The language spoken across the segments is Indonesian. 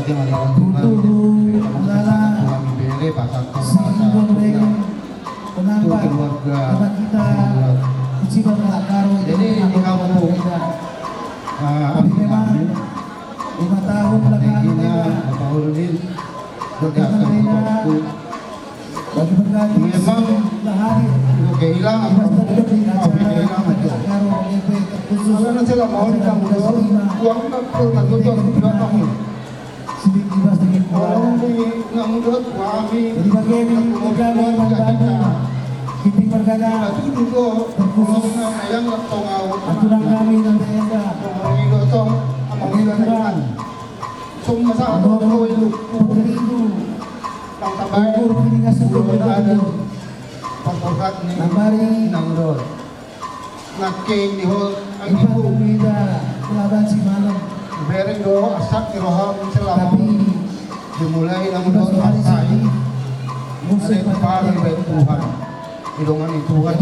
ating adalah Tuhan. Kami beri pasal keluarga kita. Jadi di kampung memang 5 tahun tingginya Bapak Ulin berdasarkan waktu memang kehilangan karena saya mohon kamu uang tak tujuan 2 tahun orang ini nggak mudah kami Kiting Pergana itu juga berkhusus yang tongau aturan kami dan daerah itu tong amang semua sama itu itu tang tabai ini ngasih ada pangkat ni nambari nangrod naking di hol ang ibu bida kelaban si malam bereng do asak di roham selama dimulai ng doon masay musik para baik Tuhan Ilungan itu kan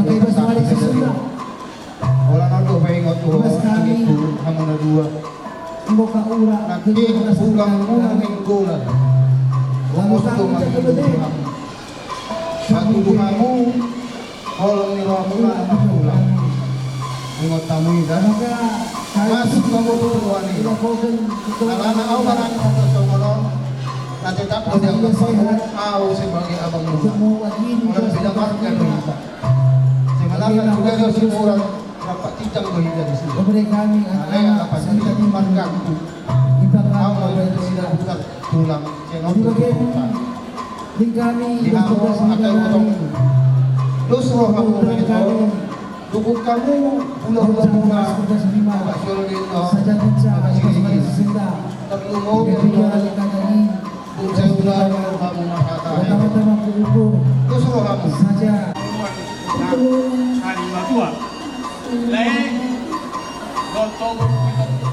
orang ada pengen tuh itu kamu na dua buka ura nanti pulang minggu lah ngomong tuh satu kamu kalau nih kamu lah pulang ingat tamu itu masuk kamu tuh wanita anak orang atau seorang nanti tak boleh yang tahu sebagai abang muda orang bidang marga berita sebenarnya juga dia orang dapat cicang berita di sini beri kami anak apa jadi marga kita tahu itu tidak bukan tulang channel di kami di awal akan potong terus roh kamu itu tubuh kamu pulau-pulau bunga Pak Syurudito saja bisa terlumur saya ulang kamu pertama-tama kuukur terus roh kamu saja hari tua lain gotong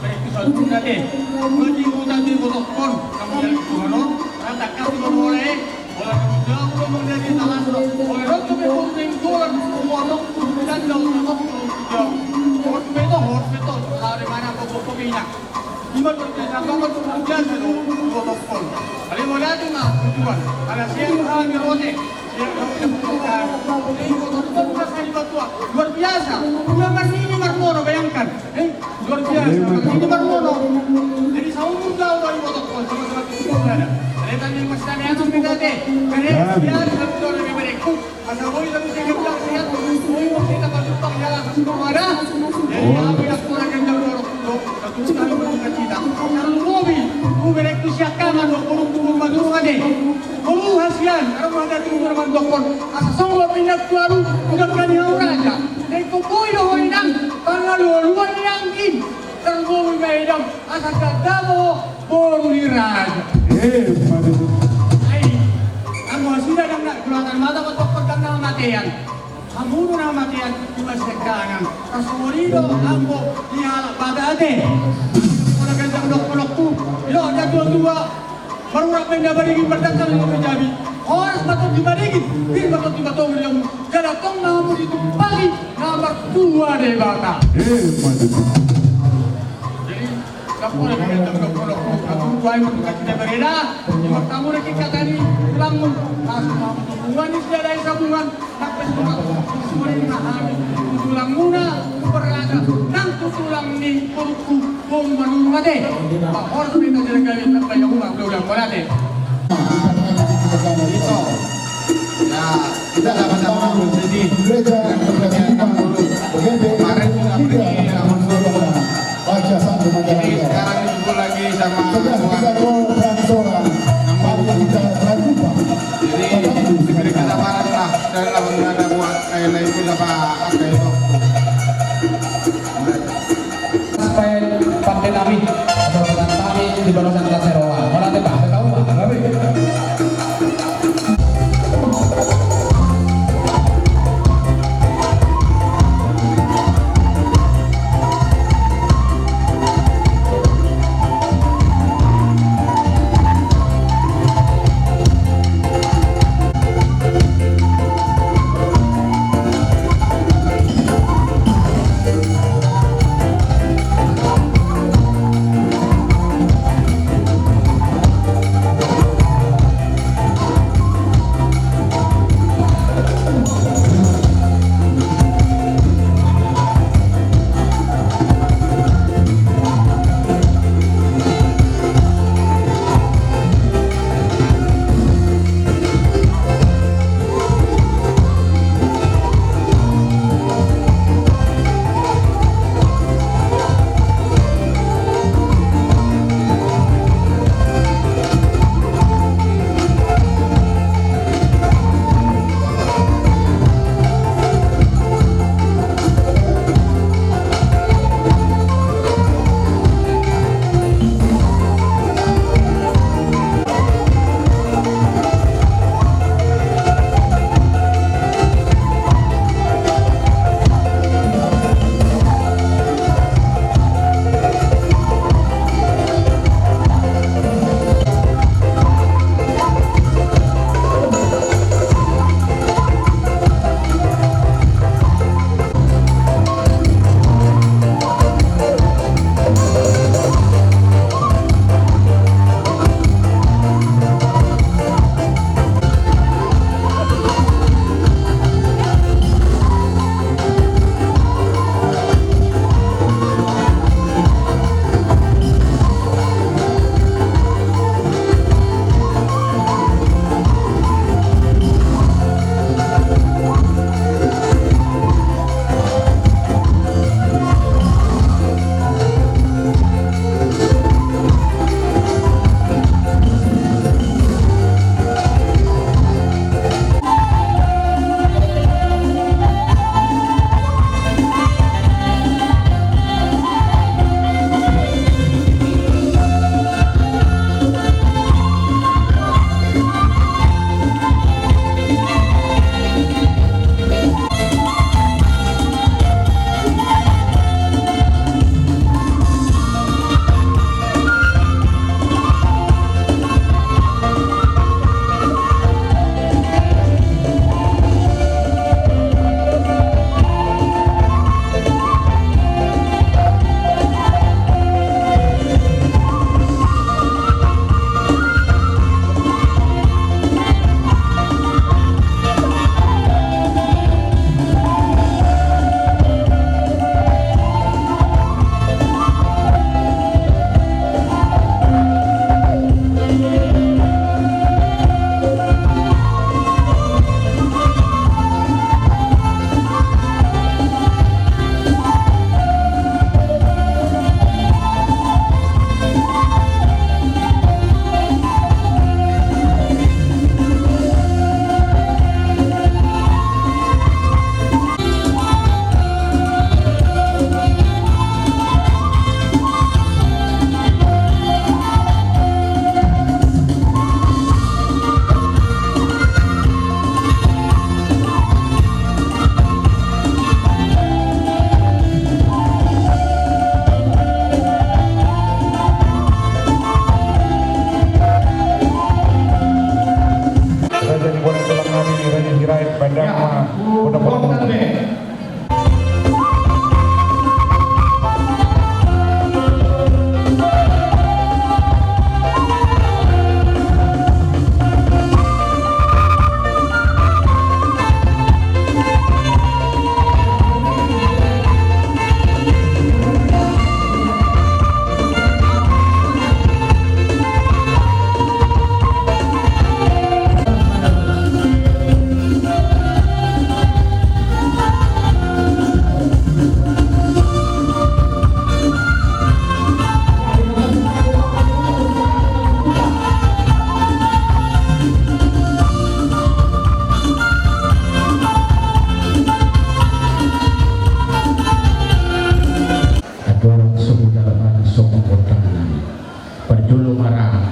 berikutan sudah deh menjibutan di botok pon kamu yang kuno ratakan di boleh bola kemudian belum menjadi tangan oleh rokok berkumpul kuat kuat dan jauh hot betul dari mana kau minyak Iman berbiasa banget kemudian itu protokol. Kali mau datang mah tujuan. Ada siang hari roti, siang hari bukan. Ini protokol bukan sekali batua. Luar biasa. Bukan masih ini Marmono bayangkan. Luar biasa. Ini Marmono. Jadi saung jauh dari protokol sama-sama itu ada. Ada yang masih ada yang sudah deh. Karena biasa satu orang yang mereka. Asal boleh tapi saya bilang sehat. Boleh mau kita berjuang jalan semua ada. Jadi apa yang kurang yang jauh orang itu. Satu sekali bercita-cita. Kalau mobil itu siakangan turun madungan deh. Kalau hasian, kalau ada turun madungan, asal semua pindah keluar, udah berani orang aja. Dan kukui doh inang, kalau luar inangin, tergolong medam, asal kadamo baru diraja. Kamu sudah nak keluarkan mata untuk pegang nama matian. Kamu nama matian di masjid kanan. Kasurido, ambo dihalak pada ade. Ganda blok-blok tu, yo ada dua-dua baru nak pindah barigi berdasar dengan menjadi orang patut dibarigi, bir patut dibatong yang jalatong namun itu pagi nomor 2 deh bata. Jadi kamu nak pindah blok-blok tu, aku buat untuk kita berbeda. Cuma kamu nak kita tadi lamun, hubungan ini sudah ada sambungan, sampai semua ini mahami, tulang muna berada, nang tulang ni kurku. Bom manung mate, pak orang minta jalan kami tanpa yang ulang udah boleh. Itu, ya kita sama-sama menjadi gereja yang dulu. Kemarin sudah pergi namun ini sekarang dikumpul lagi sama jadi segera kita parah lah dan lawan ada buat kayak lain itu apa itu. Pakai kami atau kami di barusan Kaseroa. Orang tebak, tahu nggak?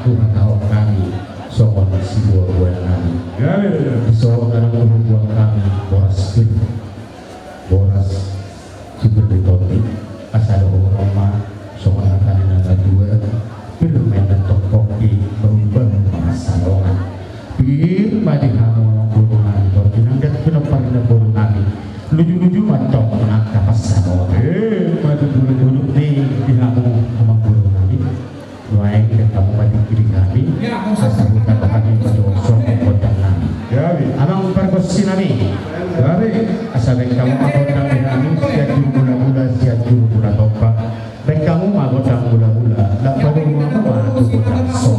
Tuhan tahu kami soal si buah kami. Soal dalam buah kami boras seperti tadi asal Roma soal akan ada dua firman dan tokoki berubah masalah. Bir madi kamu burungan berjenang dan kenapa burungan luju-luju macam menangkap masalah. Madi duduk di kamu sama burungan. Baik dan kamu mati kiri kami. Asal kata kami berdosa kepada kami. Abang perkosi nami. Asal kamu magodang kami siap gula-gula siap gula topa. Baik kamu magodang gula-gula. Tak perlu mengapa tu godang so.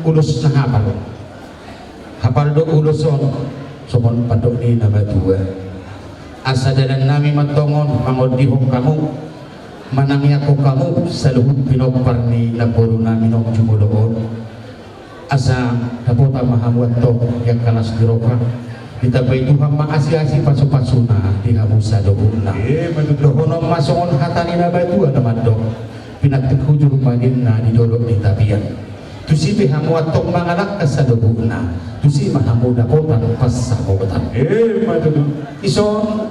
Ulus na hapal do uluson somon padok ni nama dua asa dalan nami matongon mangodihong kamu manami ako kamu saluhut pinopar ni napuro nami nong jumuloon asa daputa mahamuat to yang kalas diroka ditabay Tuhan maasi-asi pasu-pasuna di hamu sa doon na dohonom masongon hatani na badua naman do pinagtikhujur manin na didolok di tabian tusi behamu atok mangalak kasadobuna tusi mahamu dapotan pas sabotan ison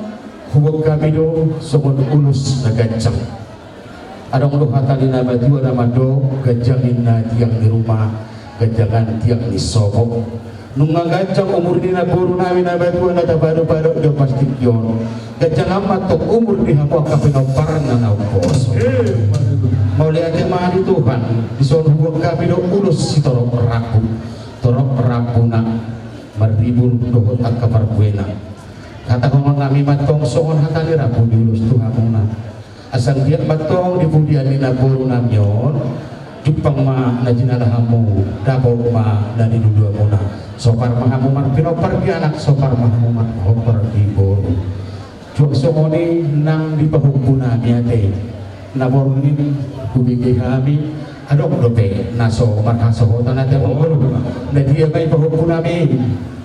hubog kami do somon ulus na gancang adong lo hatali na batu na mado gajangin na tiang di rumah gajangan tiang di sobok nung ngagancang umur di na buru namin na batu na tabado-bado do pastik yon gajangan matok umur di hamu kapinopar na naupos mau lihat mahal Tuhan di soal hubung kami do ulus si torok rapu na maribur dohot ak kabar buena kata ngomong kami matong soon hatali rapu di ulus Tuhan na asal dia matong di budian ni naburu namyon jupang ma na jinalahamu dapaw ma na dinudua muna sopar mahamu marpinopar di anak sopar mahamu marpinopar di boru juang somoni nang di pahupuna niate naborun ini kubigi kami adok dope naso marhaso tanah temo na dia bay pahupu nami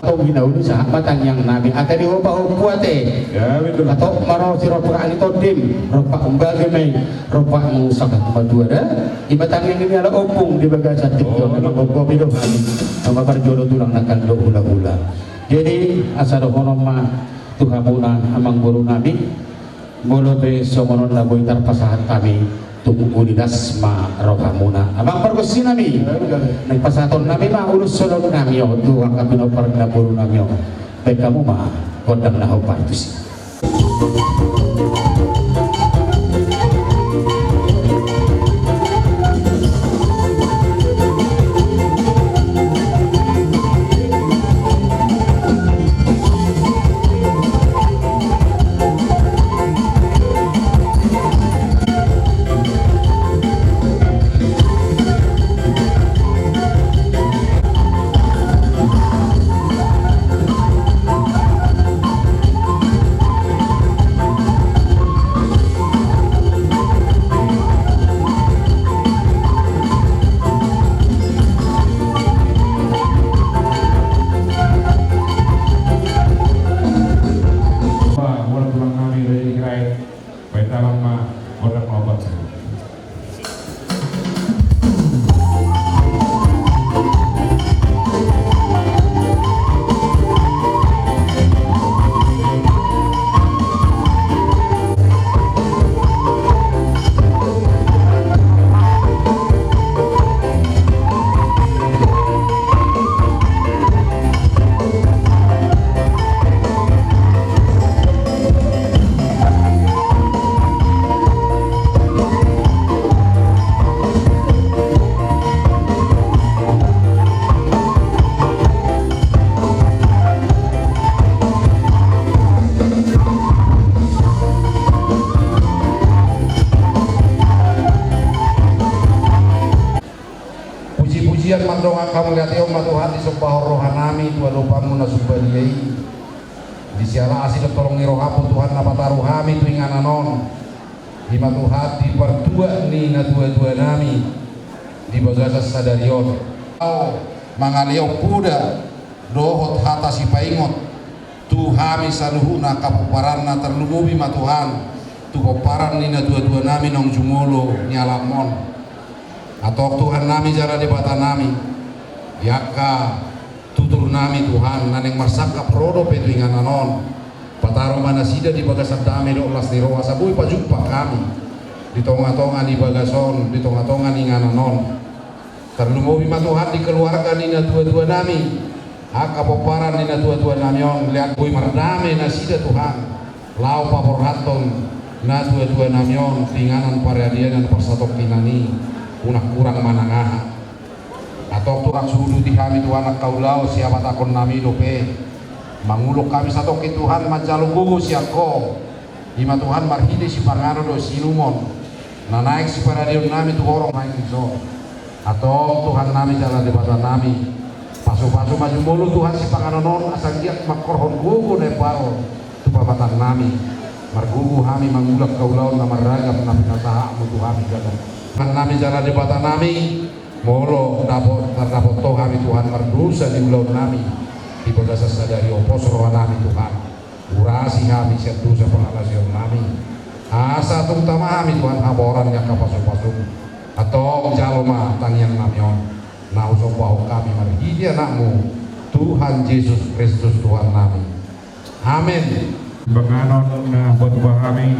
atau ginaulu sa matang yang nami ata di hopa hupu ate atau maro si ropa ani todim ropa umbaga may ropa musakat maduada ibatang yang ini ala opung di bagasan tikyo na magkopi do kami ang mabarjolo tulang nakando hula-hula jadi asal honom ma tuhamuna amang guru nami mulu be somonon na boy tarpasahan kami tunggu di dasma rohamuna abang perkusi nami nagpasaton nami mah ulus solong nami o tuang kami no parang buru nami o baik kamu mah kodang na partusi pujian mandonga kamu lihat yo Tuhan di sembah rohanami Tuhan lupamu na sumbaliai di siara asih tolong irohapu Tuhan napa taruhami tu ingananon di Tuhan di berdua ni na dua nami di bagasa sadarion mangaliau puda dohot hata si paingot Tuhami saluhuna kapuparan na terlumubi ma Tuhan tu koparan ni na dua nami nong jumolo nyalamon atau Tuhan nami jara di bata nami yaka tutur nami Tuhan naneng marsaka prodo petuingan anon pataro mana sida di bagasan dami do las di roa sabui pajumpa kami di tonga-tonga di bagason di tonga-tonga ni ngananon terlumubi ma Tuhan di keluarga ni na dua nami haka poparan ni na dua nami on lihat bui mardame na sida Tuhan lau paporhaton na dua nami on tinganan paradian dan persatok kinani unak kurang manangah atau turang sudu di kami Tuhan kaulau siapa takon nami dope manguluk kami satu ke Tuhan macalugugu siako ima Tuhan marhide si pangaro do sinumon na naik si paradion nami tu orang naik iso atau Tuhan nami jalan di bata nami pasu-pasu maju mulu Tuhan si panganonon asal giat makorhon gugu neparo tu babatan nami margugu kami mangulak kaulau na maragap na pinatahamu Tuhan jalan nami jalan di bata nami molo terdapat toh kami Tuhan merdosa di ulau nami di bagasa sadari opos roh nami Tuhan urasi kami siap dosa pengalasion nami asa terutama kami Tuhan haboran yang kapasu-pasu atau jalma tangian nami on nah usung bahu kami mari hidi anakmu Tuhan Yesus Kristus Tuhan nami amin banganon na buat kami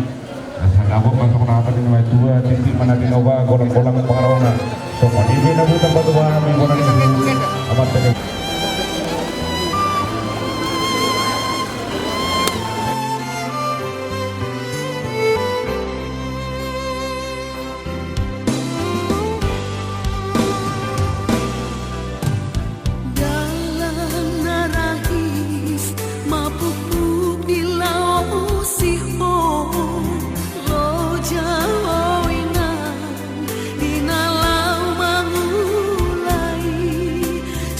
Nabok mantok nata di nama tua titik mana di Nova golang-golang pengarona. So ini na buta batu kami golang ini amat tegak.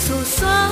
So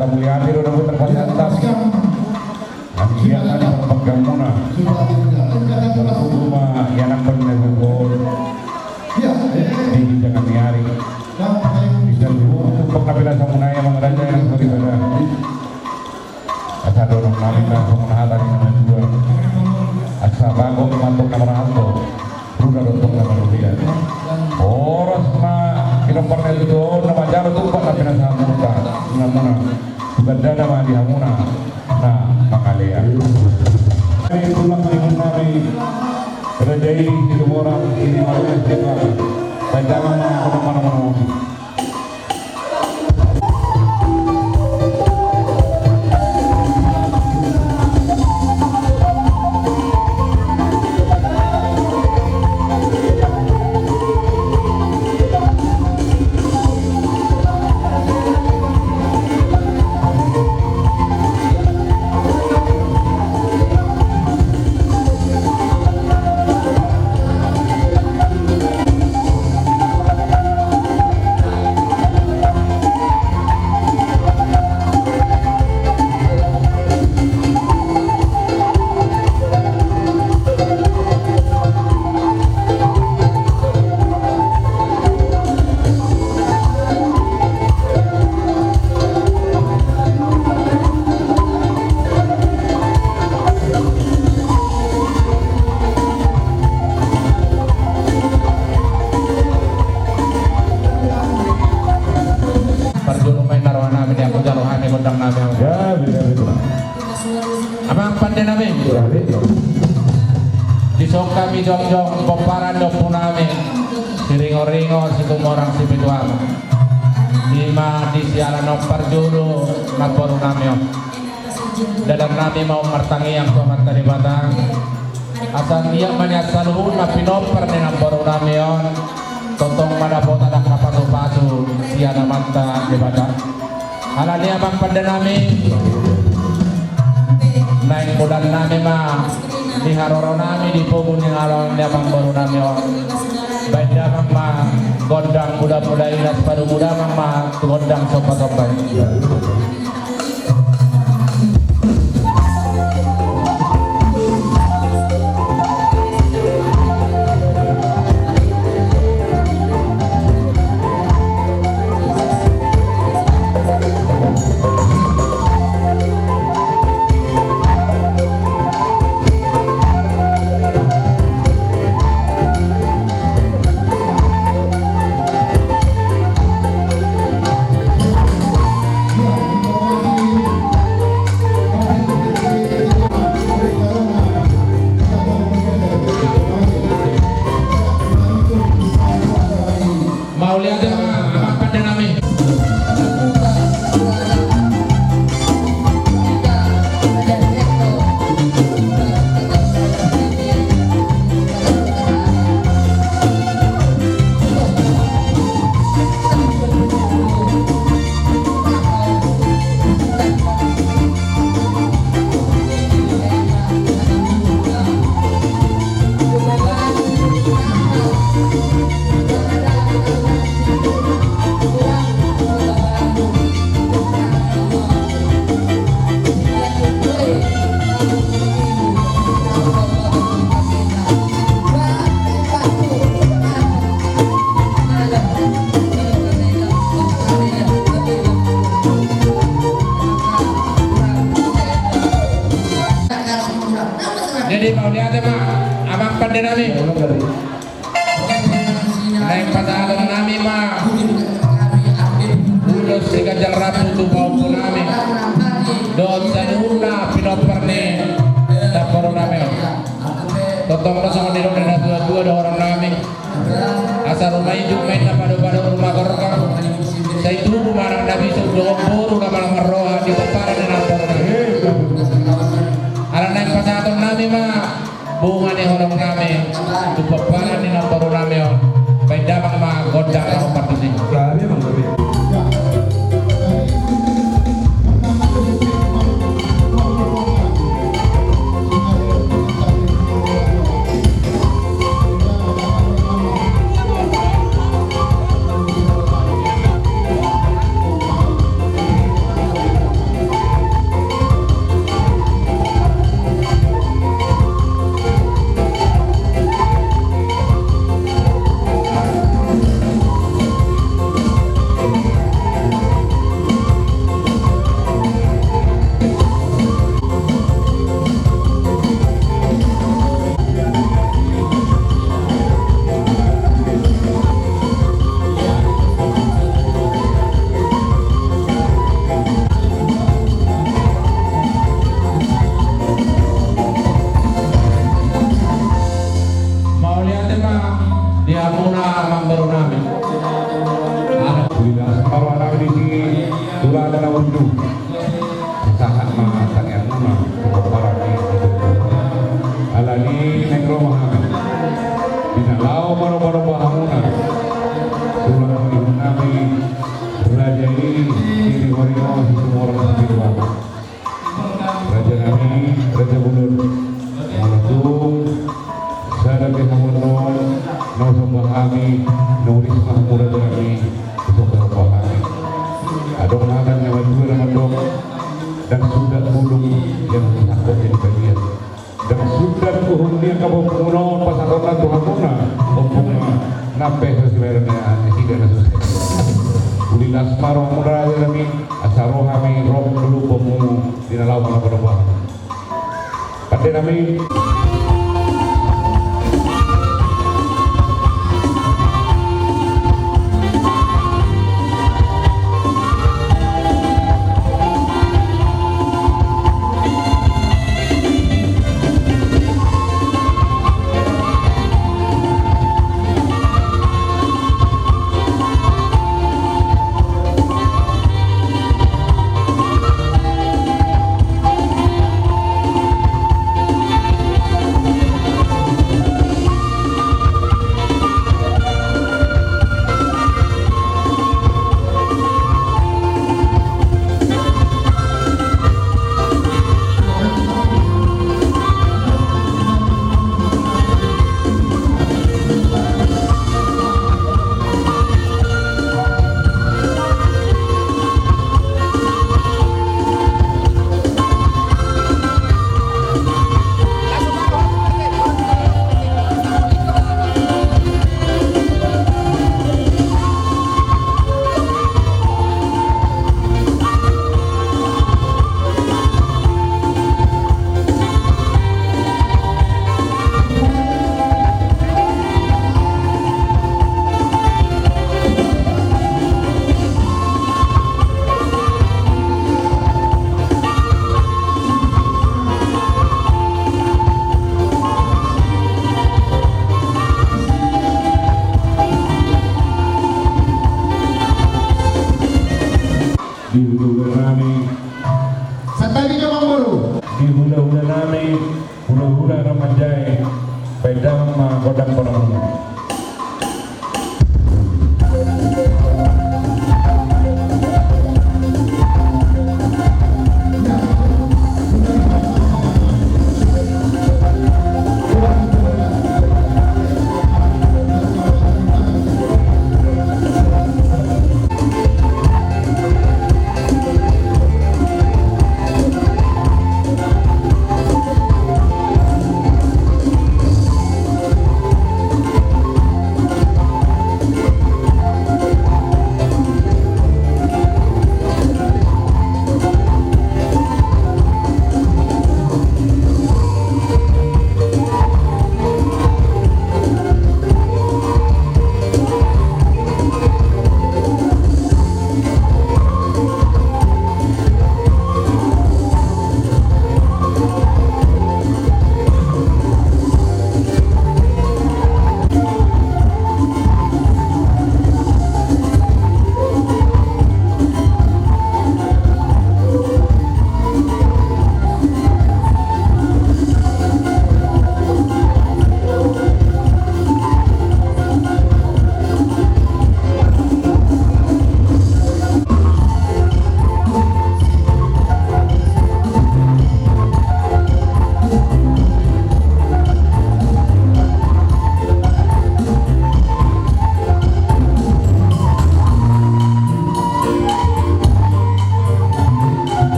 kata mulia hati udah putar pasantas Anjia tadi pegang muna rumah yang akan menegol di jangan niari bisa dulu untuk pengkabilan samunaya mengerja yang beribadah asa dorong namin na samunahatan yang dua asa bago mantok namarahanto ruda dotong namarubian oras na kinompornya itu nama jaro tumpak na pinasamuta namuna suganda nama dihamuna na makalea ini tulang dengan nabi kerajai di orang ini malunya juga panjangan mana-mana ya bisa Abang pandai nabi disok kami jong-jong pemparan dok nami siringo-ringo situ orang si bituang lima di siaran nomor juru naporu nami dalam nami mau mertangi yang tomat dari batang asal dia banyak saluhun napi nomor di naporu nami tontong pada bota dak kapatu-patu siana manta di batang ala dia bang pandai nami naik bulan nami mah di haroro nami di pubun yang alon dia bang baru nami baik dia bang mah gondang muda-muda inas padu muda mah gondang sopa-sopa jadi mau lihat mah abang pandai nami naik pasangan nami mah ulus sikajang ratu tu maupun nami dosa nuna pinoperne dapur nami totong sama di rumah dua orang nami asal rumah hidup main pada rumah korka saya itu marang nabi sudah buru kamar meroha di peparan dengan ala naik pasangan nami mah bunga ni orang nami tu peparan di nomor nami baik dapat mah godang orang partisi Tuhan. Raja kami, Raja Bulun, Mulatung, Sarabih Hamunon, Nausabah kami, Nuris Mahmura kami, Usabah kami. Adong nakan yang maju ramadong, dan sudah bulung yang takut jadi bagian. Dan sudah kuhung dia kabupaten pasaronan Tuhan Muna, Opunga, Nape Sosialnya, Higa Sosial. Ulilas Maro Mura kami, Asaro kami, Roh dulu Pomu, Dinalau Mana Berubah. Pada kami. Di hula-hula nami Sampai di Jamanguru. di hula-hula nami hula-hula ramajai pedang ma godang porong.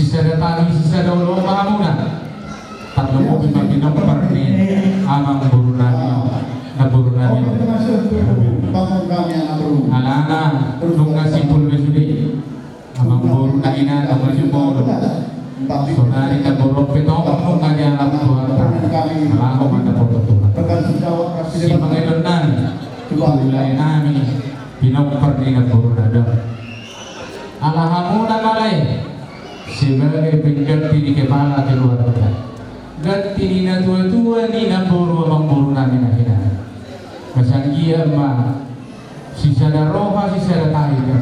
sisa datang sisa daun mahamuna tatlo mo pinapinong parni amang burunani Bangun kami anak beru. alana nung nasipul besudi amang burunani na namasipol sonari na burong pitong nung kanya alam Tuhan malako mata po Tuhan si Panginoon na tulay namin pinapparni na burunadam alahamuna malay sebagai pengganti di kepala keluarga ganti ni na tua-tua ni na buru amang buru namin na hinaan kasanggia ma sisa da roha sisa da tayo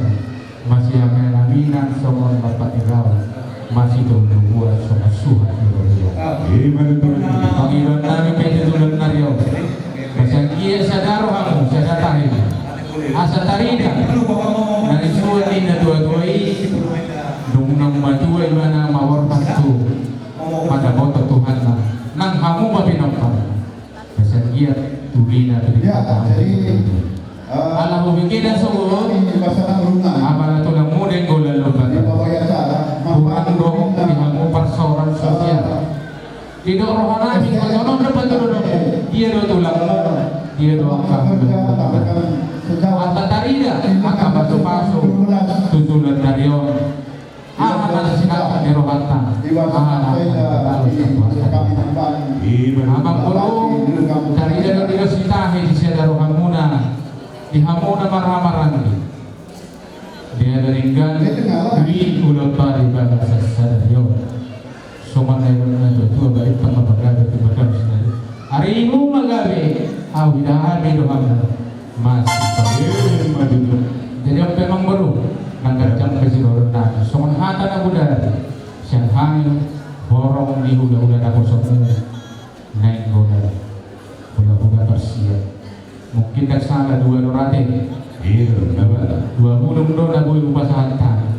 masih akan naminan semua bapak iraw masih tumbuhan sama suhat Panginoon namin pinitulog na riyo kasanggia sa da roha mo sa da tayo asa tarina narisuan ni na tua-tuai nung nang matuay mana mawarpan tu pada boto Tuhan na nang hamu mapinapal kasanggia tulina Ya, jadi alam mo bikin sa ulo masalah rumah. abala to lang mo din ko lalo ba Di bawah ya salah. bukan dong mo persoalan sosial tidak rohana ni ko no dapat do dia do tulang mo dia do ata tarida aka baso paso tutulan dario ana sinata ni rohata ana abang kulo tarida do digasitahe di sada rohamuna di hamuna marhamarandi dia daringgan dui ulang pari bahasa sadaryo somanay na tua balik pangapagabi tibagam sinali arimu magabi awidahan dohamna mas jadi ang memang baru nanggarjang kasi lorong na soman hata na budara siyang hangin borong di hula-hula na kosong naik hula-hula bersiap mungkin tak salah dua lorate dua mulung do na boy upasahatan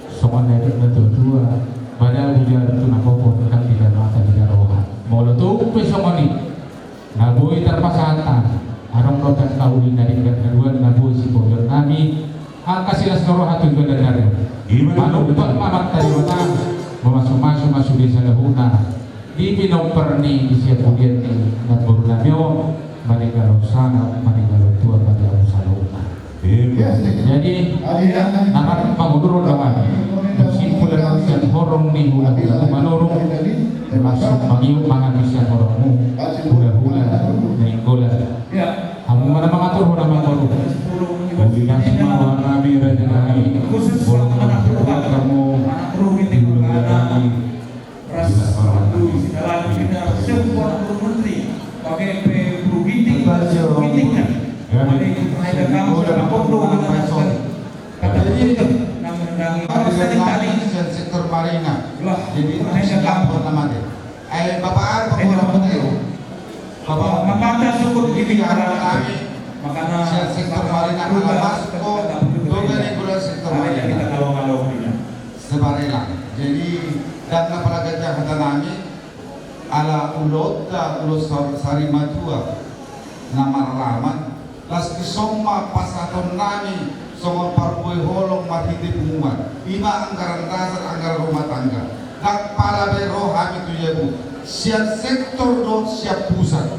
soman na dua pada hujan itu nakopon kan tidak mata tidak roha molo tu pesomani na boy terpasahatan arong rotan kaulin dari kedua na boy si boyor nami angka silas roha tu dan dari manumpak mamak tadi mana memasuk di salahuna di pinomperni di siap udian ni na borunamyo manigalo sana manigalo tua manigalo salahuna jadi akan panguduro naman simpulan siyan horong ni hula-hula manurong termasuk magiu mga bisyan horong mo hula-hula na inggola amo mana mengatur hula manurong kombinasi mawa nami rajanai bolang manurong kamu di hula-hula nami sektor marina jadi lapor namanya bapak bapak makanya syukur gini kami makanya sektor marina alamas ko doga regular sektor marina sebarelang jadi dan napalagad kata namin ala ulot sari matua na maralaman las kisoma pasaton namin somong parboy holong mahiti pumuman ima anggaran dasar anggaran rumah tangga dan para bero kami tu ya bu siap sektor do siap pusat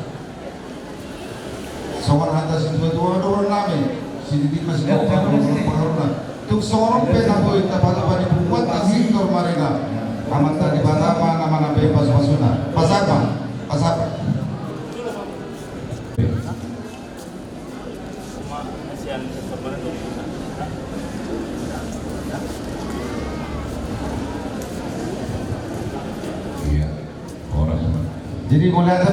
somong atas itu dua namin sedikit masih pengaruh tuk sorong pena boy tapada bani pumuan tak sektor marina amat tadi batama nama bebas masuna pasapa jadi mulai ada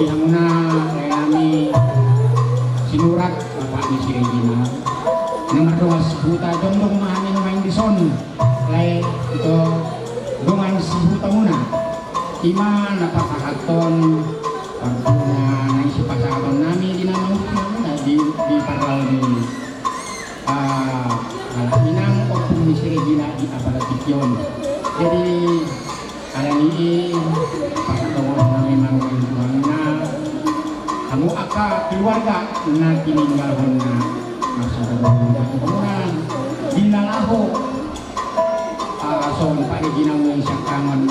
Bihamuna kami sinurat Bapak ni si Regina nomor 2 buta dong mahamin main di son lay itu dongan si buta muna ima napakahaton pagkuna na si pasahaton nami dinamang muna di parlaw ni minang opung ni si Regina di apalatikyon jadi kalian ini pasahaton nami mangulang na kamu aka keluarga na tininggal na maksudnya kemudian dinalaho son Pak Regina mo isang kangon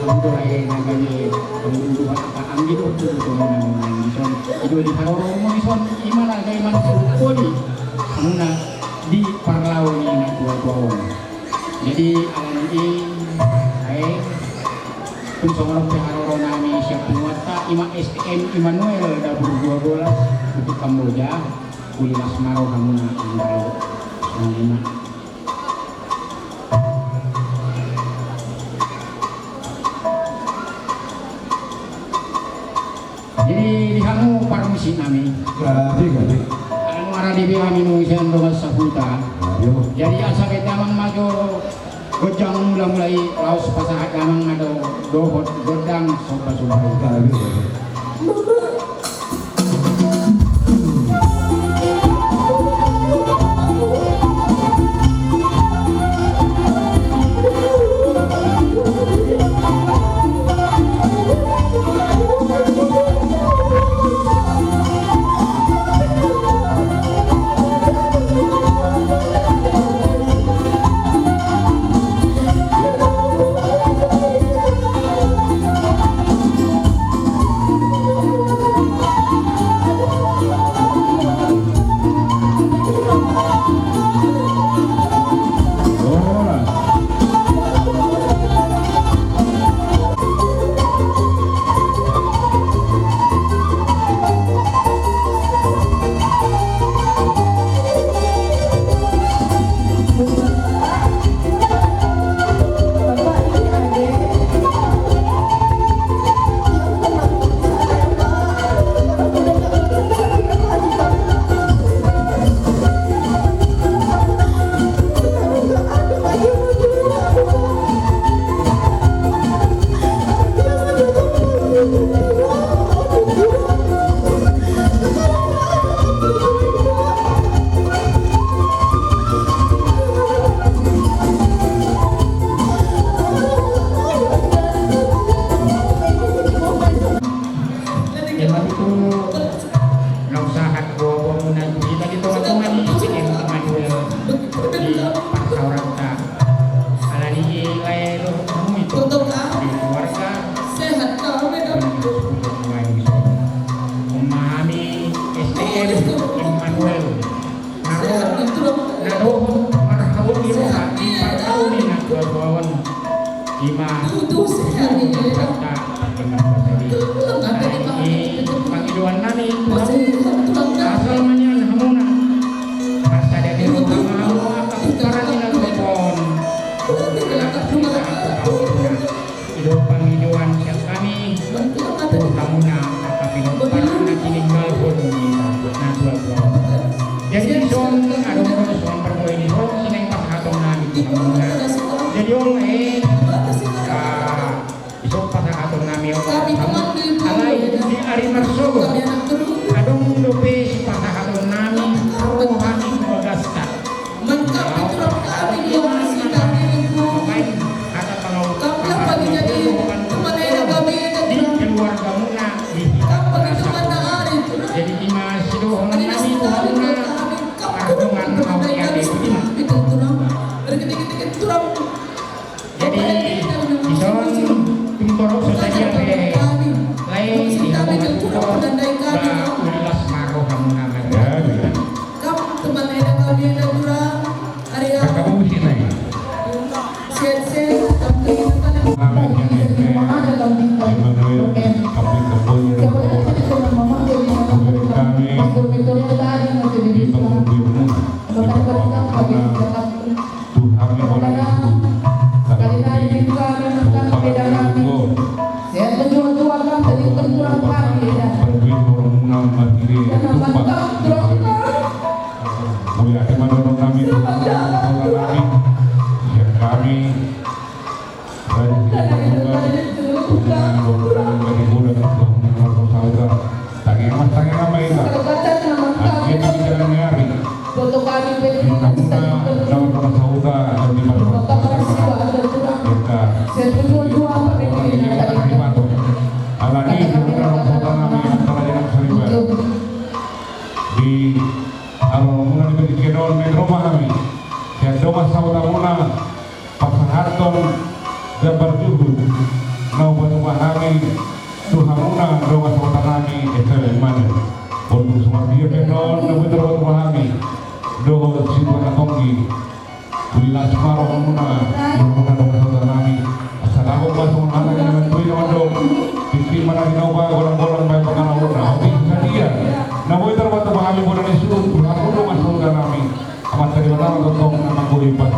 kamu ay nagani kamu dua aka ang gitu tuh naman son itu di paroro mo son imana gay man kodi kamu na di parlaw ni na dua jadi alam ini ay kung sa mga piharoro namin siya pinwata ima STM Emmanuel da Burgola untuk Kamboja kulilas maro kamu na ang dalawa ang lima jadi di kamu parmisi namin alam arah di kami nung isang doon sa puta jadi asa kita mang majo gojang mulai laos pasahat gamang ada dohot godang sopa subay Saya berjuang-juang dari berjuang kami Alani saudara kami antara yang seribat di mengenai kenon di rumah kami dan doa saudara muna paksahaton gambar juhu nau batu kami Tuhan muna doa saudara kami mana untuk semua dia kenon nau batu kami doa siapa tonggi bila separuh muna doa saudara kami assalamualaikum warahmatullahi wabarakatuh. Di mana dinawa golong-golong baik pengarang urna oke dia namun itu waktu kami boleh disuruh aku dong masuk ke kami amat terima kasih untuk nama gue pas.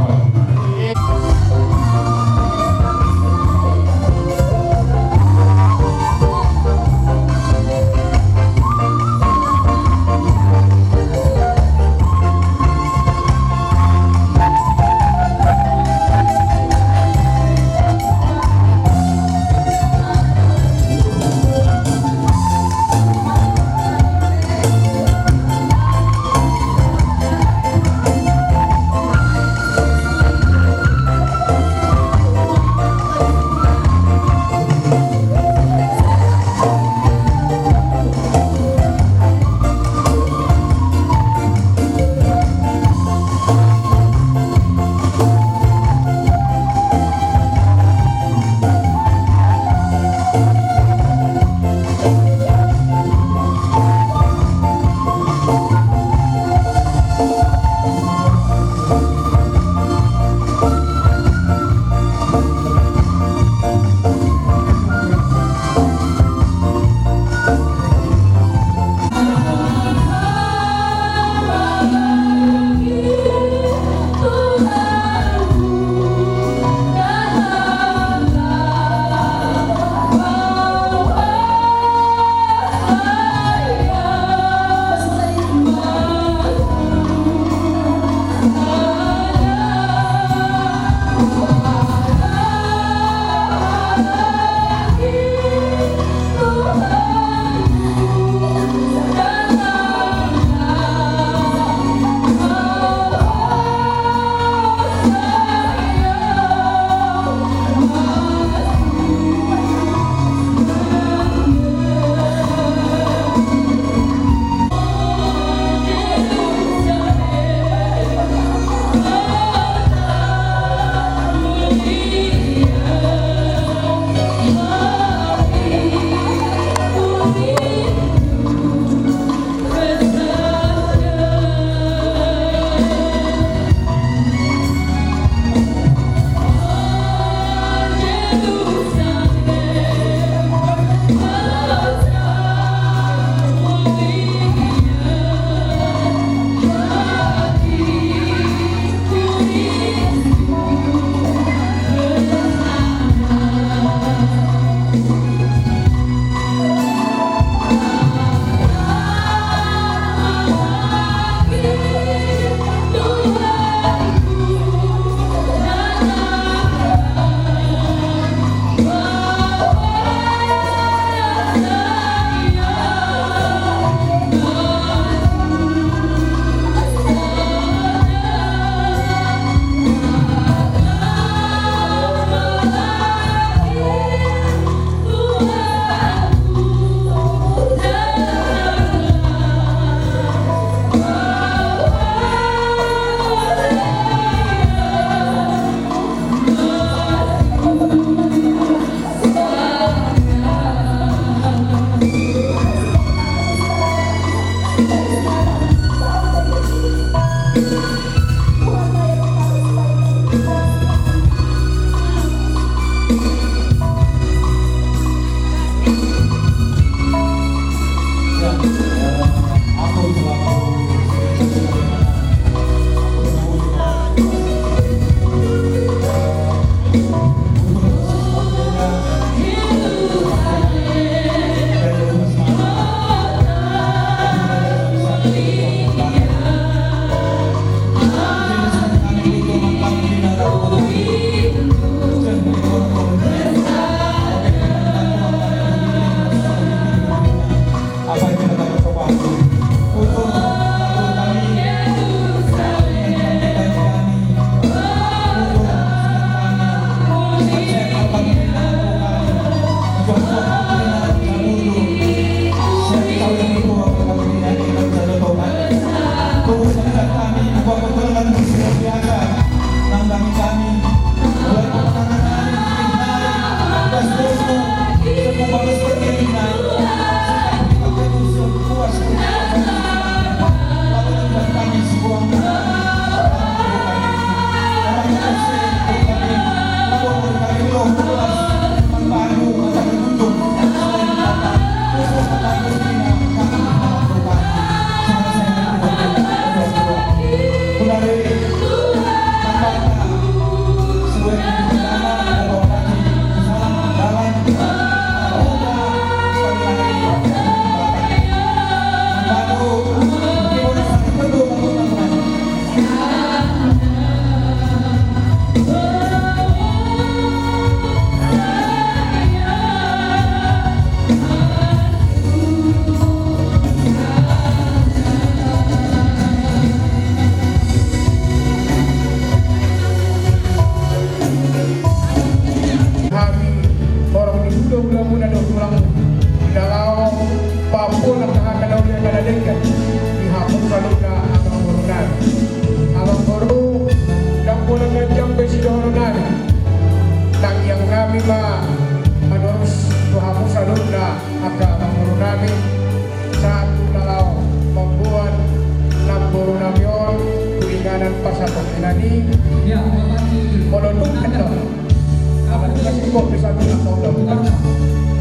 kok bisa bilang kau dah bukan.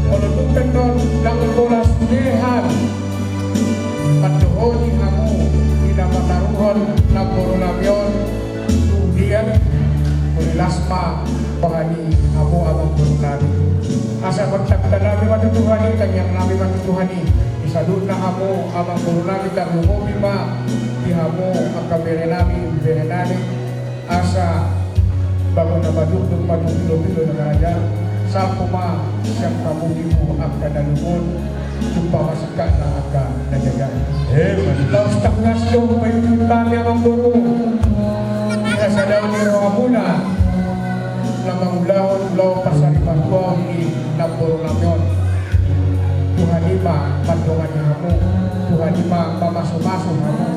Kalau tu pendon lang bola sunehan, pandohoni kamu tidak mataruhon nagoro nabion, kemudian lasma bahani kamu abang guru nabi. Asa kontak nabi matu Tuhani kanyang nabi matu Tuhani. Isadut na kamu abang guru nabi kamu bima di kamu akabere nabi asa bangun na badudong pilo na raja sa kuma siyang kamulimu ang kadalumon jumpa masika na aga najagan. Laos taknas yung payun kami ang guru sa daw ni Rohamuna lamang ulahon ulaw pasaripatua ni naboro namyon Tuhan ima pandungan kamu Tuhan ima mamaso-maso kamu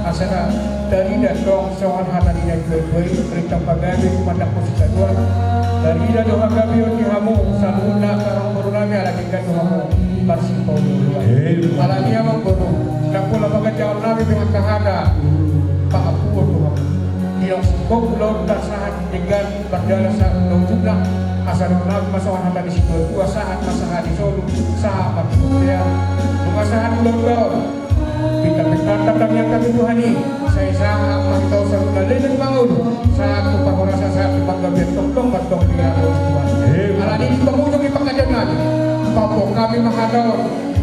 asana dari dong sawan hatani dan kue berita pagawi kumandak posisi dua dari doa kami di kamu saluna karang berunami ala tingkat kamu bersih bau dua ala dia mengguru nakula pagajauh nabi dengan kahada pak apu tuh yang sibuk belum tasahan dengan berdala saat jumlah asal nabi masawan hatani situ dua saat masalah di solo sahabat dia masalah belum kita bertatap yang kami Tuhani saya sangat mantau selalu lalai dan bangun saat lupa merasa saat dipanggal bertong-tong batong dia Tuhan alani di penghujung di pengajian nabi papok kami menghadau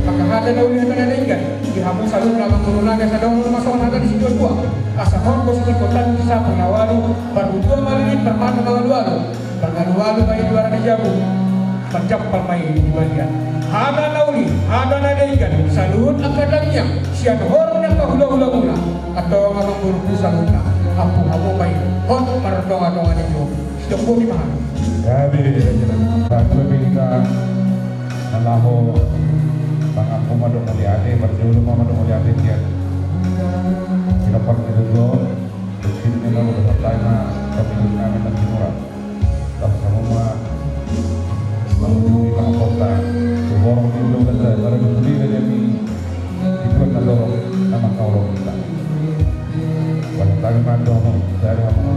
maka ada daun yang ada ingat di hamu selalu dalam mengulangi sadong masalah ada di situ dua asahon posisi kota bisa mengawalu baru dua malin bermana mengawalu mengawalu bayi luar jabu macam permain di bagian ada nauli, ada nadaikan salut akadanya sian horong yang kahula-hula mula atau ngamang guru salutna apu-apu baik hot mardong-adongan itu sedang bumi mahal Gabi Batu Bingka Nalaho Pangapu Madok Mulyade Berdulu Madok Mulyade Tian Silapar Kedua Kesini Lalu Berkatanya Kami Dukana dan Timurah Tapi semua Lalu Bang Kota Borong di belum ada, baru berdiri dari itu kan dorong nama kau kita. Pada tangan mandor dari kamu.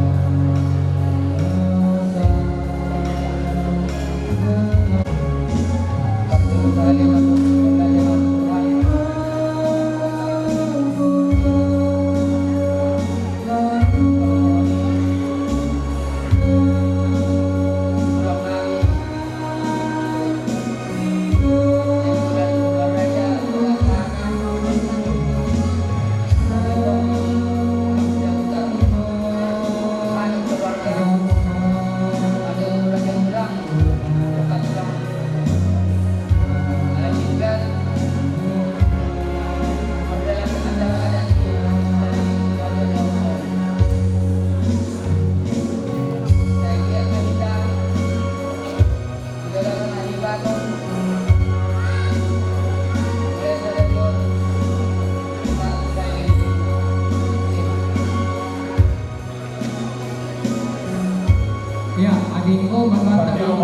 Ya, adikku mengatakan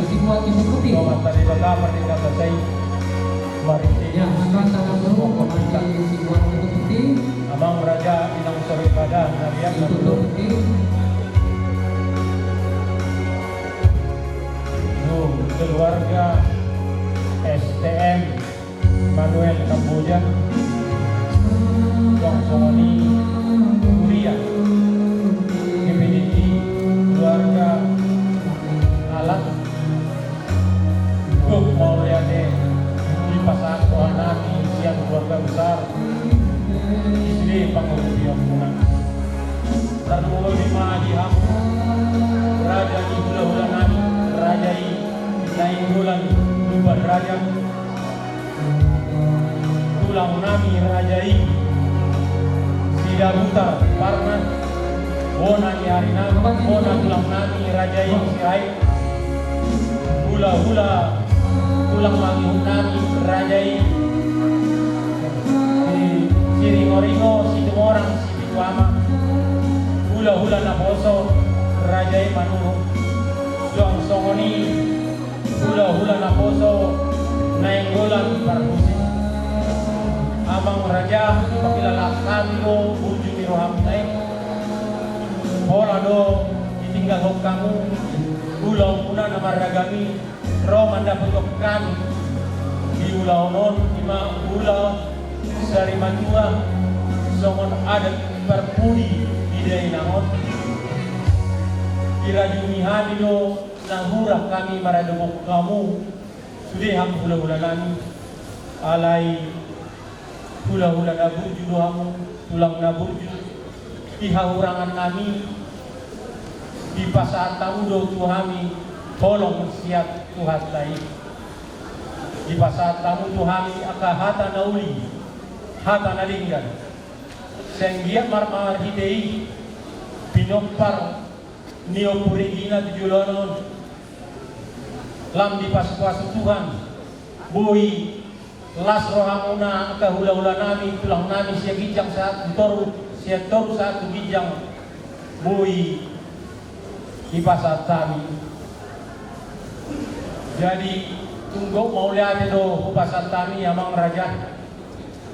situasi seperti ya, mengatakan situasi seperti Abang Raja Inang Sori Padang Nabiak itu keluarga STM Manuel Kamboja Wang Somoni Kuria Community keluarga Alat Guk Mauliane di Pasar Tuhanani siang keluarga besar istri Pangurus Punang Tarnulo Lima Diham Raja Ibulah Ulanani Raja Nainggulan Lubar Raja Tulang Nami Rajai Sida Buta Parman Bona Yarinam Bona Tulang Nami Rajai Sihai Hula Tulang Mangi Nami Rajai Siringo-ringo Situmorang Sibituama Hula Naposo Rajai Manuru Juang Songoni Hula Naposo Nainggolan Parbusi Abang Raja Pakilala Kamilo Buju Miroham Naik Bola do ditinggal kamu ulau puna namaragami roh mandaputok kami di ulau non ima ulau sari matua songon adat perpudi di dainangon irajumi hamilo nahura kami maradobok kamu sudah hula-hula nami alai hula-hula naburju dohamu tulang naburju ihahurangan kami di pasar tamudo tuhami tolong siap Tuhan lain di pasar tamu tuhami aka hata nauli hata nalinggan senggiat marmar hidei pinompar neopurigina tujulonon lam di pasu-pasu Tuhan boi las rohamuna aka hula-hula nami tulang nami siap gijang saat toru satu gijang boi di pasar kami. Jadi tunggu mau lihat do pasar kami amang raja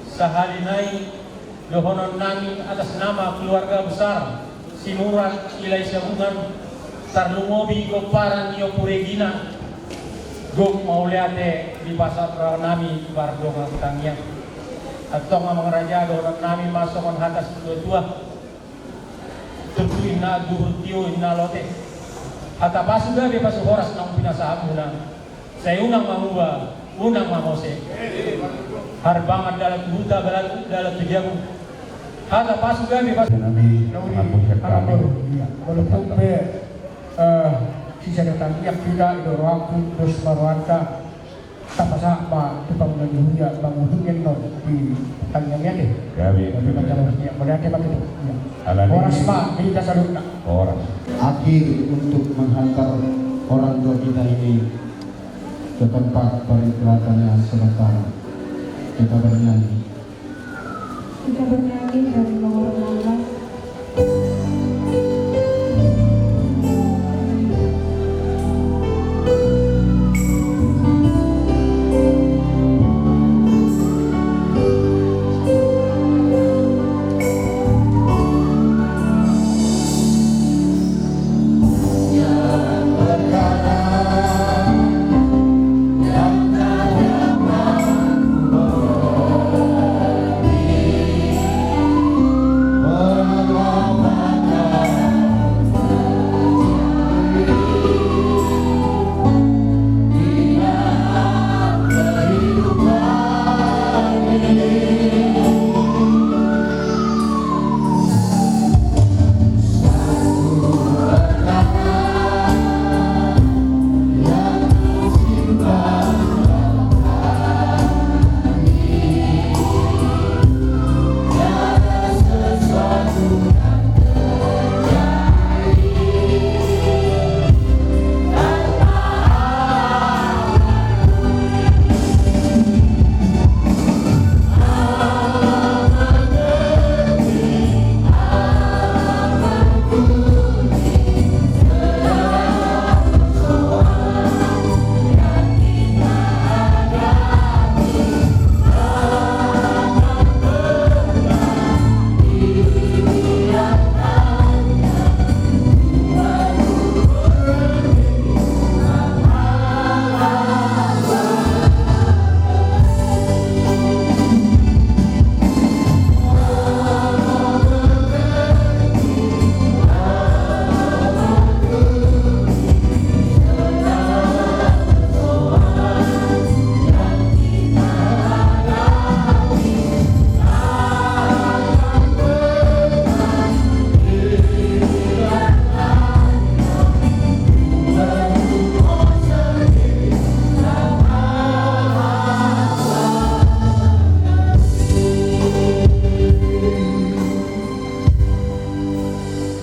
sahalinai dohonon nami atas nama keluarga besar Simurat Ilai Sabungan Tarlungobi Goparan Yopuregina Gok mau lihat di pasar nami bardonga tangnya atau amang raja dohonon nami masuk hatas tua tentu ina durutio ina lote Ata pasuga be pasu horas nang pinasahap muna. Saya unang mamua, unang mamose. Harbangan dalam buta dalam tujamu. Ata pasuga be pasu Nabi menghapuskan kami. Walaupun be sisa datang yang tidak itu ruang terus marwanta tanpa sama itu bangunan dunia bangunan yang non di tangnya deh. Kami Tapi macam yang boleh ada pakai itu. Alani Orang semua di dasar dunia. orang. Akhir untuk menghantar orang tua kita ini ke tempat peristirahatan yang sementara. Kita bernyanyi. Kita bernyanyi dari nomor 16.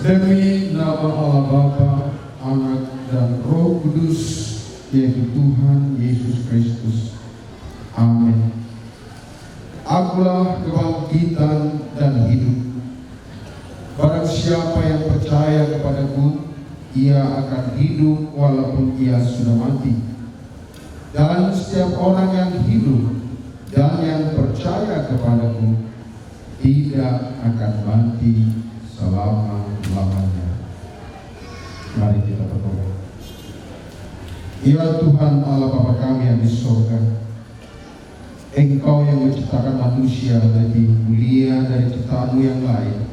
Demi nama Allah Bapa, Anak dan Roh Kudus, yaitu Tuhan Yesus Kristus. Amin. Akulah kebangkitan dan hidup. Barang siapa yang percaya kepadaku, ia akan hidup walaupun ia sudah mati. Dan setiap orang yang hidup dan yang percaya kepadaku tidak akan mati selama-lamanya. Mari kita berdoa. Ya Tuhan Allah Bapa kami yang di surga, Engkau yang menciptakan manusia lebih mulia dari ciptaanmu yang lain.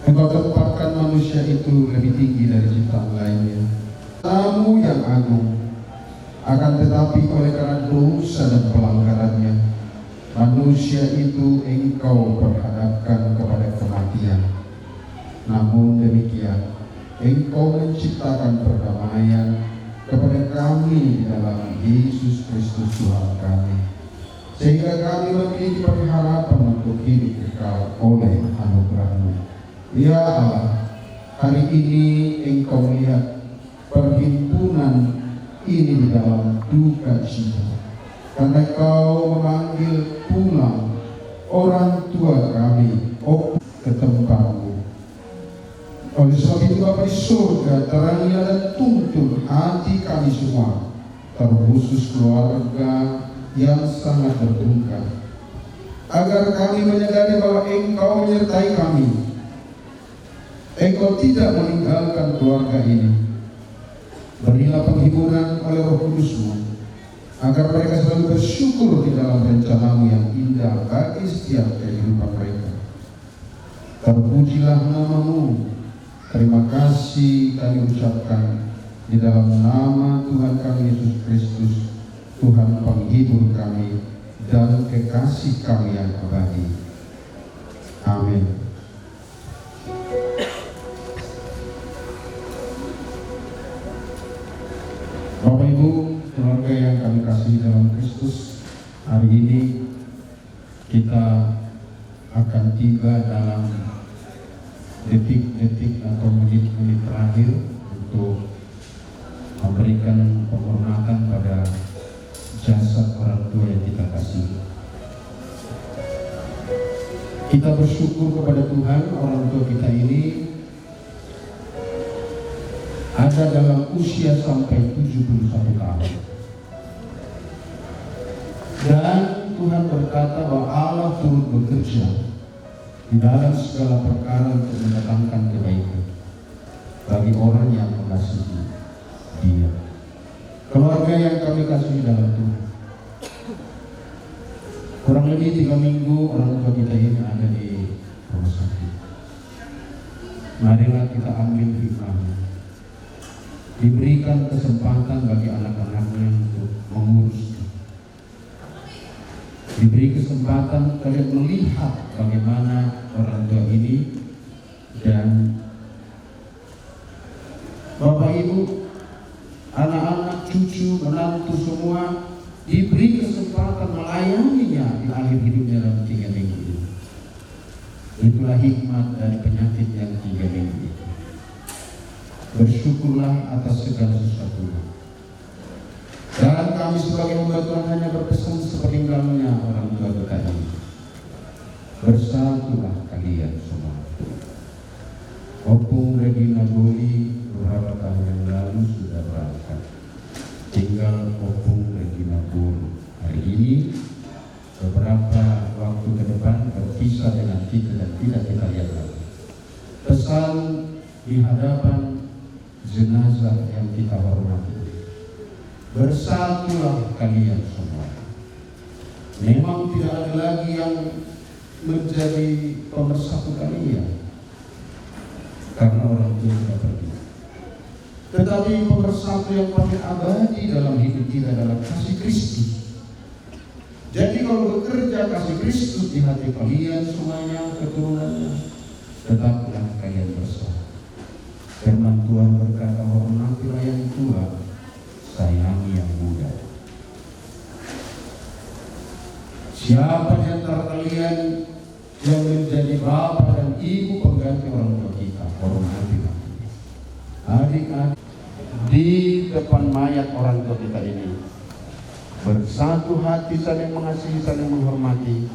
Engkau tempatkan manusia itu lebih tinggi dari ciptaan lainnya. Tamu yang agung, akan tetapi oleh karena dosa dan pelanggarannya, manusia itu Engkau perhadapkan kepada kematian. Namun demikian, Engkau menciptakan perdamaian kepada kami di dalam Yesus Kristus Tuhan kami, sehingga kami memiliki pengharapan untuk hidup kekal oleh anugerah-Mu. Ya Allah, hari ini Engkau melihat perhimpunan ini di dalam duka cita, karena Engkau memanggil pulang orang tua kami ke tempat-Mu. Oleh sebab itu Bapa di surga, terangilah dan tuntun hati kami semua, terkhusus keluarga yang sangat berduka, agar kami menyadari bahwa Engkau menyertai kami. Engkau tidak meninggalkan keluarga ini. Berilah penghiburan oleh Roh Kudus-Mu, agar mereka selalu bersyukur di dalam rencana-Mu yang indah bagi setiap kehidupan mereka. Terpujilah nama-Mu. Terima kasih kami ucapkan di dalam nama Tuhan kami Yesus Kristus, Tuhan penghibur kami dan kekasih kami yang abadi. Amin. Bapak Ibu, keluarga yang kami kasih dalam Kristus, hari ini kita akan tiba dalam detik-detik atau menit-menit terakhir untuk memberikan penghormatan pada jasad orang tua yang kita kasih. Kita bersyukur kepada Tuhan, orang tua kita ini ada dalam usia sampai 71 tahun. Dan Tuhan berkata bahwa Allah turut bekerja di dalam segala perkara untuk mendatangkan kebaikan bagi orang yang mengasihi Dia. Keluarga yang kami kasih dalam Tuhan, kurang lebih 3 minggu orang tua kita ini ada di rumah sakit. Marilah kita ambil hikmahnya, diberikan kesempatan bagi anak-anaknya untuk mengurus, diberi kesempatan kalian melihat bagaimana orang tua ini, dan Bapak Ibu, anak-anak, cucu, menantu semua diberi kesempatan melayaninya di akhir hidupnya dalam 3 minggu ini. Itulah hikmat dari penyakit yang 3 minggu itu. Bersyukurlah atas segala sesuatunya. Dan kami sebagai hamba Tuhan hanya berpesan sepeninggalnya orang tua kita ini. Bersatulah kalian semua. Opung Regina Goli beberapa tahun yang lalu sudah berangkat. Tinggal Opung Regina Goli hari ini, beberapa waktu ke depan berpisah dengan kita dan tidak kita lihat lagi. Pesan di hadapan jenazah yang kita hormati, bersatulah kalian semua. Memang tidak ada lagi yang menjadi pemersatu kalian, karena orang tua sudah pergi. Tetapi pemersatu yang paling abadi dalam hidup kita adalah kasih Kristus. Jadi kalau bekerja kasih Kristus di hati kalian semuanya, keturunannya, tetaplah kalian bersatu. Firman Tuhan berkata, hormatilah yang tua, sayangi yang muda. Siapa di antara kalian yang menjadi bapak dan ibu pengganti orang tua kita, hormatilah. Adik-adik di depan mayat orang tua kita ini, bersatu hati, saling mengasihi, saling menghormati,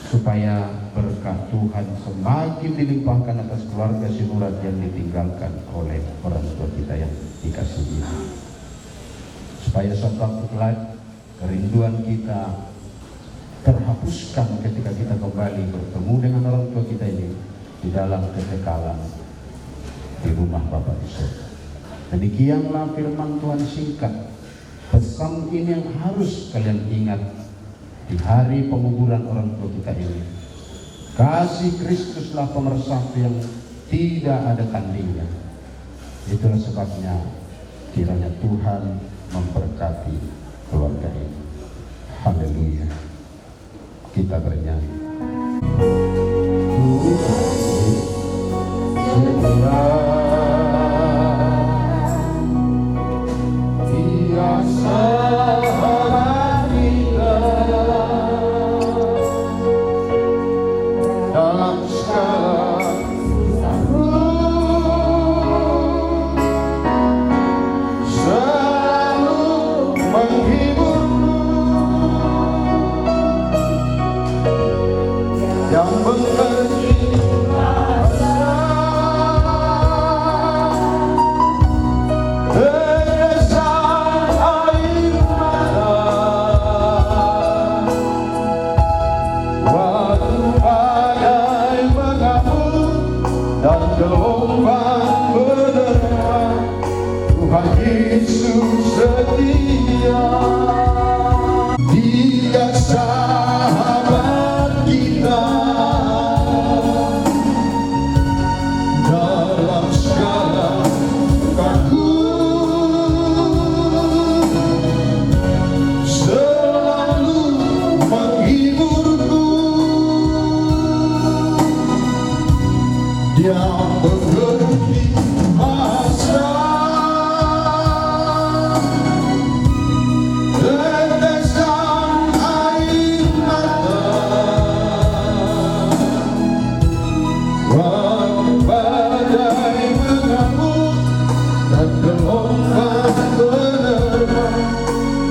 supaya berkat Tuhan semakin dilimpahkan atas keluarga si Nurat yang ditinggalkan oleh orang tua kita yang dikasihi. Supaya suatu kelak kerinduan kita terhapuskan ketika kita kembali bertemu dengan orang tua kita ini di dalam kekekalan di rumah Bapa di surga. Demikianlah firman Tuhan singkat. Pesan ini yang harus kalian ingat di hari penguburan orang tua kita ini. Kasih Kristuslah pemersatu yang tidak ada tandingnya. Itulah sebabnya kiranya Tuhan memberkati keluarga ini. Haleluya. Kita bernyanyi.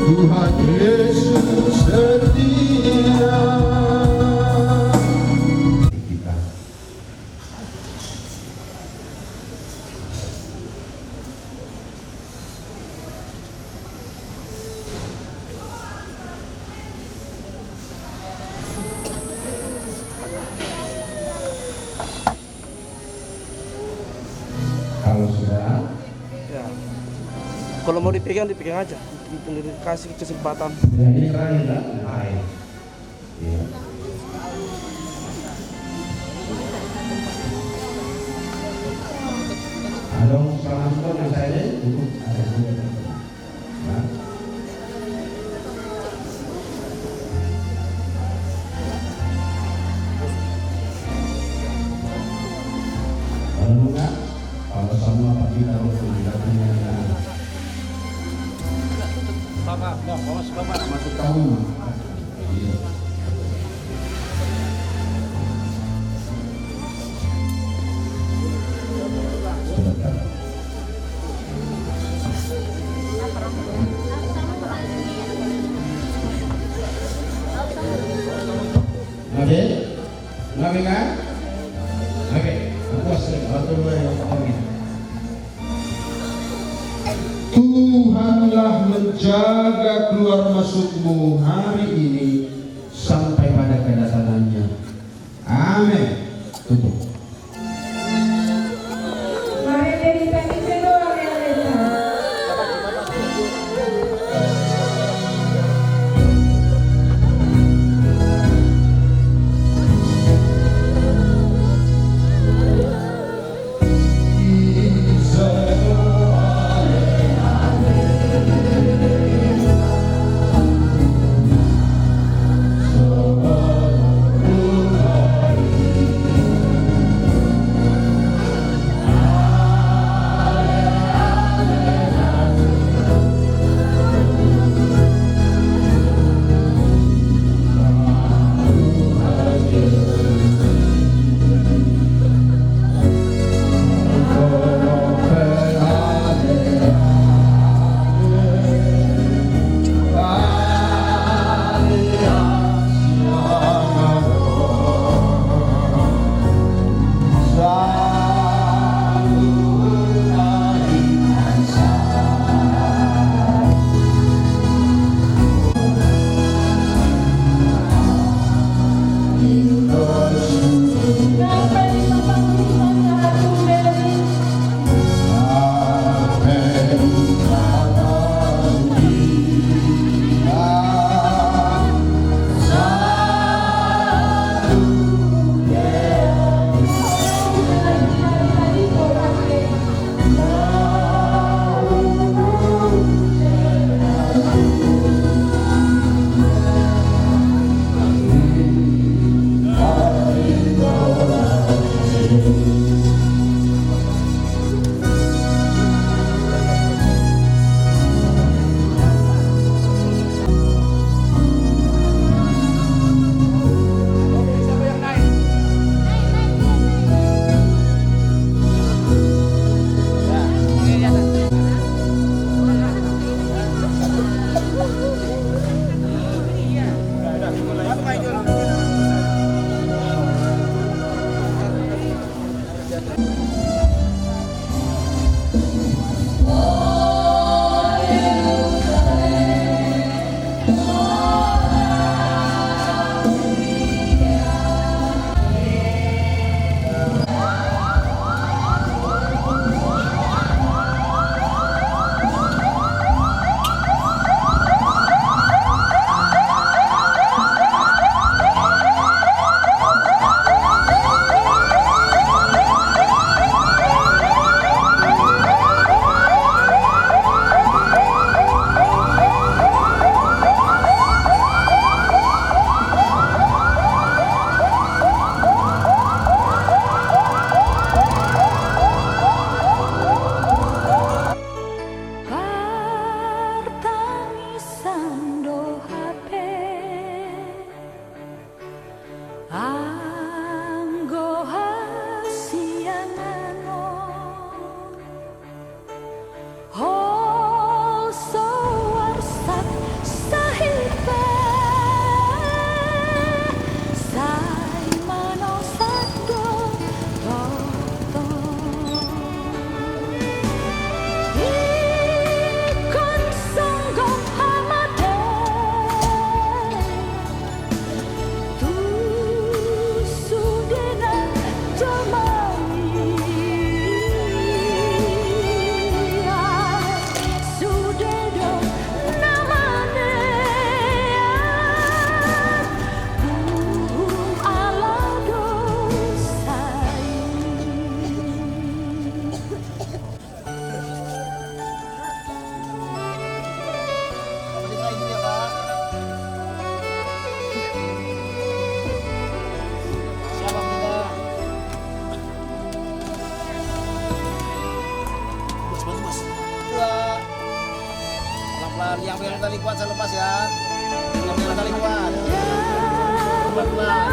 Tuhan Yesus setia. Kita. Kalau sudah, Ya. Kalau mau dipegang aja. Kasih kesempatan. ya ini terakhir lah. Air. Ya. Halo, selamat sore saya. Ada nah. Kalau enggak, kalau semua pagi kalau sudah punya masuk kamu. Iya. Sebentar. Oke, oke kan? Oke, puas waktu Tuhanlah menjaga keluar masukmu hari ini sampai pada kedatangannya. Amin. Tutup. Mari kita isi doa yang lebar. pelan-pelan. Yang tali kuat saya lepas ya. Yang tali kuat. Pelan-pelan.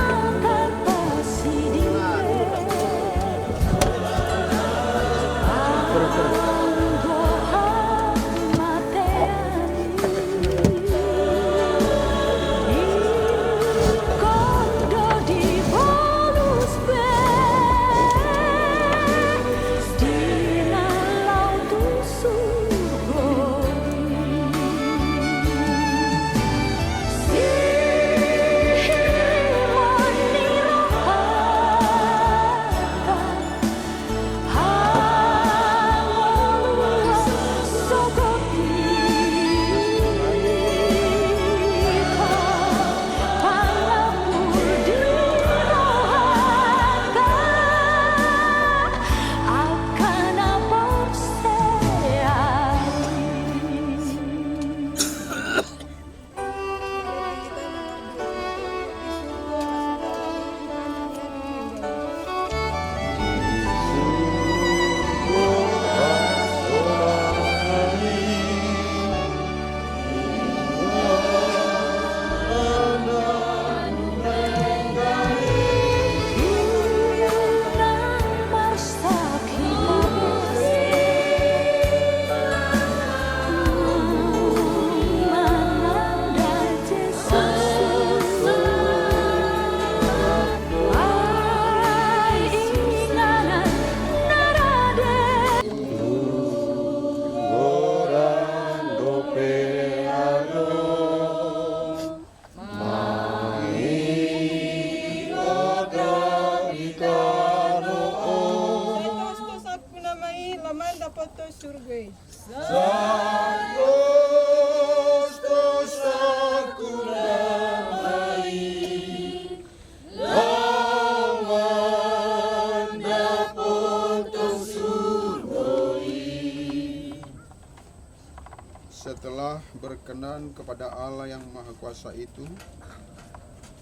Setelah berkenan kepada Allah yang Maha Kuasa itu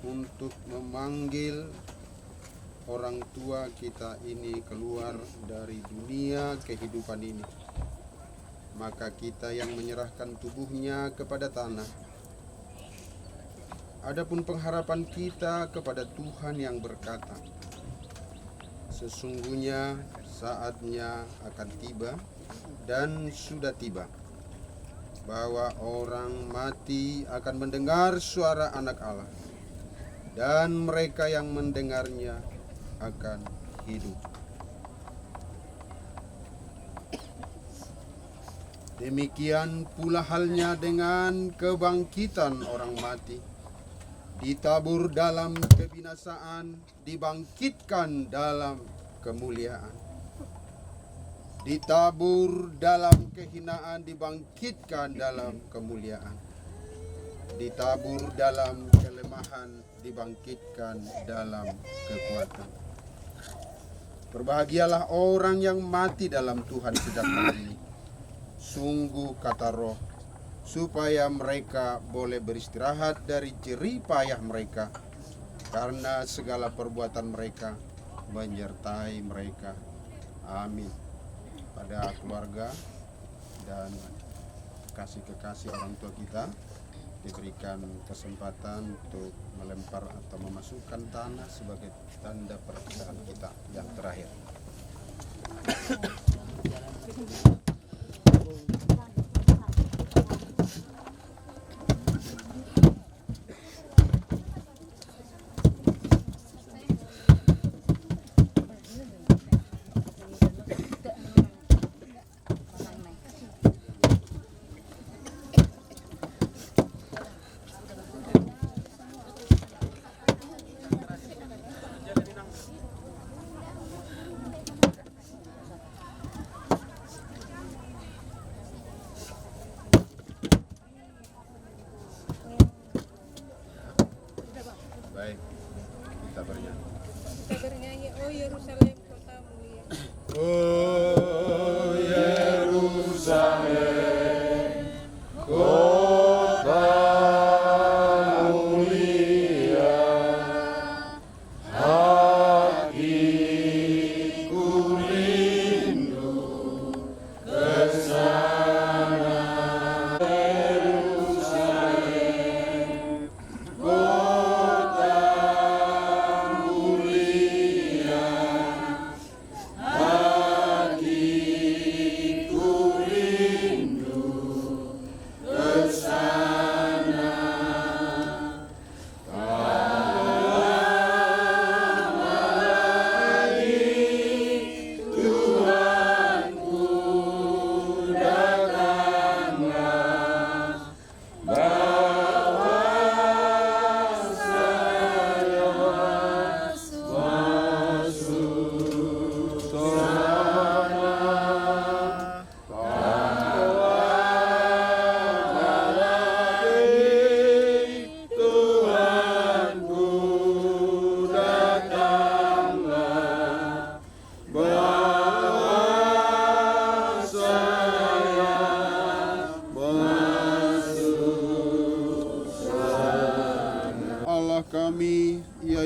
untuk memanggil orang tua kita ini keluar dari dunia kehidupan ini, maka kita yang menyerahkan tubuhnya kepada tanah. Adapun pengharapan kita kepada Tuhan yang berkata, sesungguhnya saatnya akan tiba dan sudah tiba, bahwa orang mati akan mendengar suara Anak Allah, dan mereka yang mendengarnya akan hidup. Demikian pula halnya dengan kebangkitan orang mati. Ditabur dalam kebinasaan, dibangkitkan dalam kemuliaan. Ditabur dalam kehinaan, dibangkitkan dalam kemuliaan. Ditabur dalam kelemahan, dibangkitkan dalam kekuatan. Berbahagialah orang yang mati dalam Tuhan sejak hari ini. Sungguh kata Roh, supaya mereka boleh beristirahat dari jerih payah mereka, karena segala perbuatan mereka menyertai mereka. Amin. Pada keluarga dan kasih kekasih orang tua kita diberikan kesempatan untuk melempar atau memasukkan tanah sebagai tanda perpisahan kita yang terakhir. Baik, kita bernyanyi. Kita bernyanyi, oh Yerusalem kota mulia. Oh Yerusalem, kota mulia, hatiku rindu ke sana.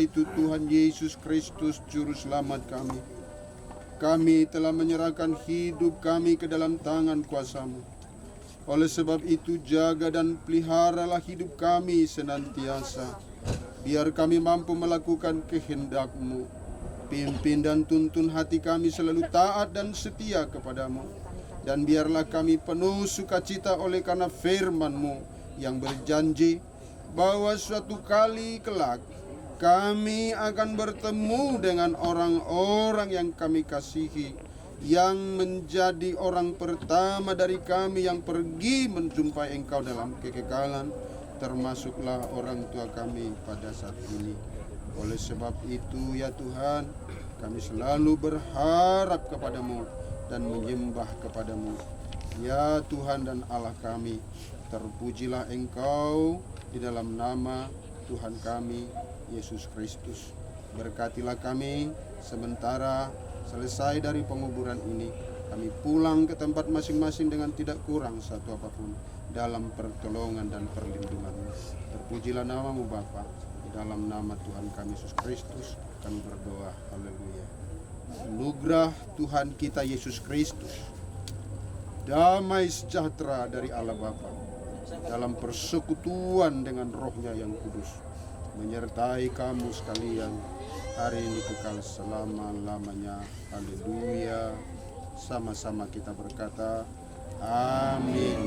yaitu Tuhan Yesus Kristus Juru Selamat kami. Kami telah menyerahkan hidup kami ke dalam tangan kuasa-Mu. Oleh sebab itu jaga dan peliharalah hidup kami senantiasa, biar kami mampu melakukan kehendak-Mu. Pimpin dan tuntun hati kami selalu taat dan setia kepadamu. Dan biarlah kami penuh sukacita oleh karena firman-Mu yang berjanji bahwa suatu kali kelak kami akan bertemu dengan orang-orang yang kami kasihi, yang menjadi orang pertama dari kami yang pergi menjumpai Engkau dalam kekekalan, termasuklah orang tua kami pada saat ini. Oleh sebab itu ya Tuhan, kami selalu berharap kepadamu dan menyembah kepadamu. Ya Tuhan dan Allah kami, terpujilah Engkau di dalam nama Tuhan kami Yesus Kristus. Berkatilah kami sementara selesai dari penguburan ini, kami pulang ke tempat masing-masing dengan tidak kurang satu apapun, dalam pertolongan dan perlindungan-Mu. Terpujilah nama-Mu Bapa. Di dalam nama Tuhan kami Yesus Kristus kami berdoa. Haleluya. Anugerah Tuhan kita Yesus Kristus, damai sejahtera dari Allah Bapa, dalam persekutuan dengan Roh-Nya yang kudus, menyertai kamu sekalian hari ini kekal selama-lamanya. Haleluya. Sama-sama kita berkata, amin.